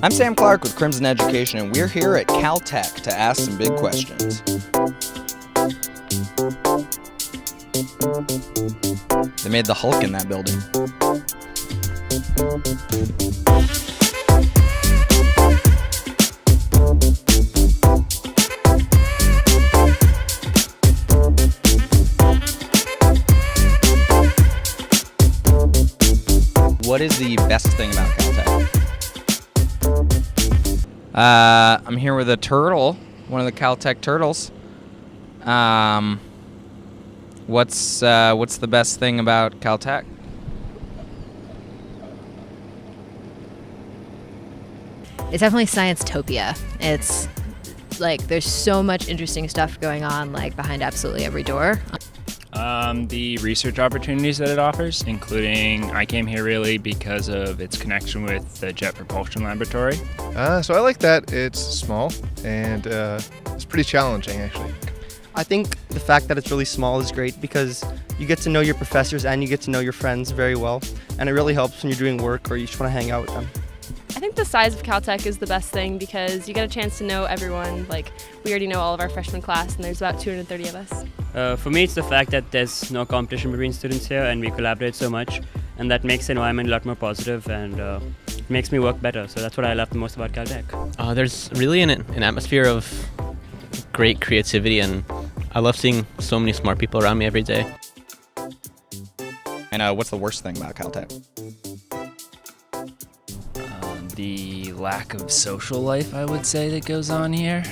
I'm Sam Clark with Crimson Education, and we're here at Caltech to ask some big questions. They made the Hulk in that building. What is the best thing about Caltech? I'm here with a turtle, one of the Caltech turtles. What's the best thing about Caltech? It's definitely Science-topia. It's like there's so much interesting stuff going on like behind absolutely every door. The research opportunities that it offers, including I came here really because of its connection with the Jet Propulsion Laboratory. So I like that it's small and it's pretty challenging actually. I think the fact that it's really small is great because you get to know your professors and you get to know your friends very well, and it really helps when you're doing work or you just want to hang out with them. I think the size of Caltech is the best thing because you get a chance to know everyone. Like, we already know all of our freshman class and there's about 230 of us. For me, it's the fact that there's no competition between students here and we collaborate so much, and that makes the environment a lot more positive and it makes me work better. So that's what I love the most about Caltech. There's really an atmosphere of great creativity, and I love seeing so many smart people around me every day. And what's the worst thing about Caltech? The lack of social life, I would say, that goes on here.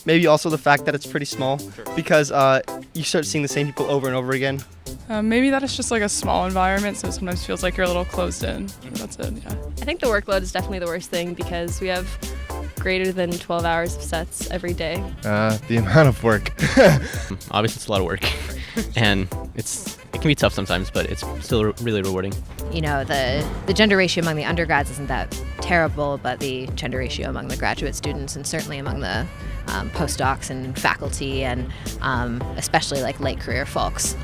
Maybe also the fact that it's pretty small because you start seeing the same people over and over again. Maybe that it's just like a small environment, so it sometimes feels like you're a little closed in. That's it, yeah. I think the workload is definitely the worst thing because we have greater than 12 hours of sets every day. The amount of work. Obviously, it's a lot of work, and it can be tough sometimes, but it's still really rewarding. You know, the gender ratio among the undergrads isn't that terrible, but the gender ratio among the graduate students and certainly among the postdocs and faculty and especially like late career folks,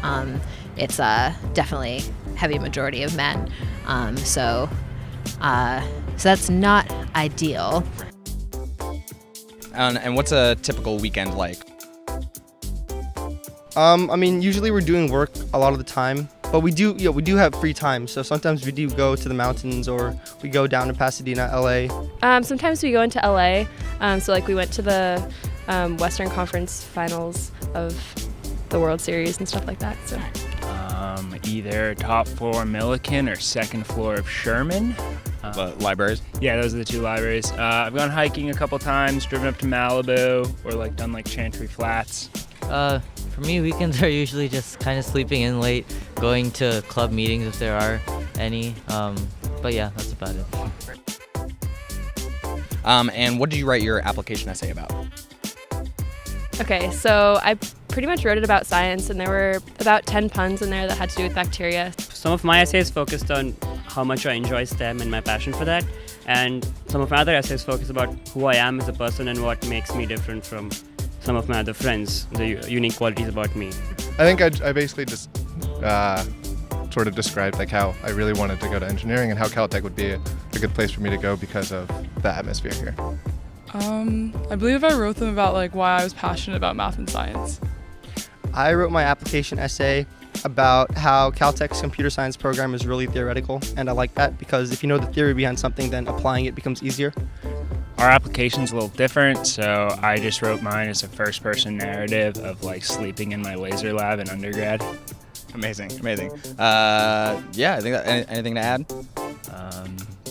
it's definitely heavy majority of men. So that's not ideal. And what's a typical weekend like? I mean, usually we're doing work a lot of the time, but we do have free time. So sometimes we do go to the mountains or we go down to Pasadena, LA. Sometimes we go into LA. So like we went to the Western Conference Finals of the World Series and stuff like that. So. Either top floor Millikan or second floor of Sherman. Libraries? Yeah, those are the two libraries. I've gone hiking a couple times, driven up to Malibu, or like done like Chantry Flats. For me, weekends are usually just kind of sleeping in late, going to club meetings if there are any. But yeah, that's about it. And what did you write your application essay about? Okay, so I pretty much wrote it about science, and there were about 10 puns in there that had to do with bacteria. Some of my essays focused on how much I enjoy STEM and my passion for that, and some of my other essays focused about who I am as a person and what makes me different from some of my other friends, the unique qualities about me. I think I basically just sort of described like how I really wanted to go to engineering and how Caltech would be a good place for me to go because of the atmosphere here. I believe I wrote them about like why I was passionate about math and science. I wrote my application essay about how Caltech's computer science program is really theoretical, and I like that because if you know the theory behind something, then applying it becomes easier. Our application's a little different, so I just wrote mine as a first-person narrative of like sleeping in my laser lab in undergrad. Amazing. Yeah, I think anything to add?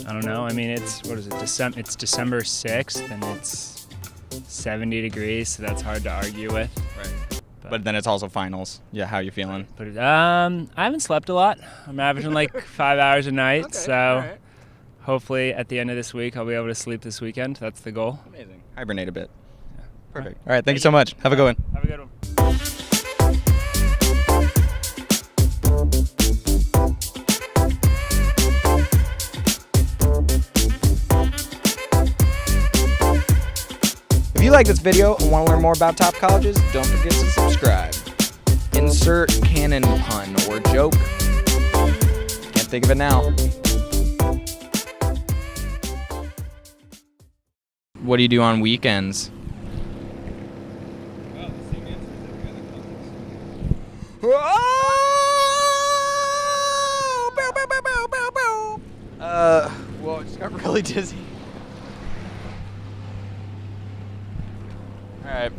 I don't know. I mean, it's December 6th, and it's 70 degrees, so that's hard to argue with. Right. But then it's also finals. Yeah, how you feeling? But I haven't slept a lot. I'm averaging like 5 hours a night, okay, so right. Hopefully at the end of this week I'll be able to sleep this weekend. That's the goal. Amazing. Hibernate a bit. Yeah. Perfect. All right, thank you so much. Have a good one. Have a good one. If you like this video and want to learn more about top colleges, don't forget to subscribe. Insert canon pun or joke. Can't think of it now. what do you do on weekends? Well, I just got really dizzy. All right.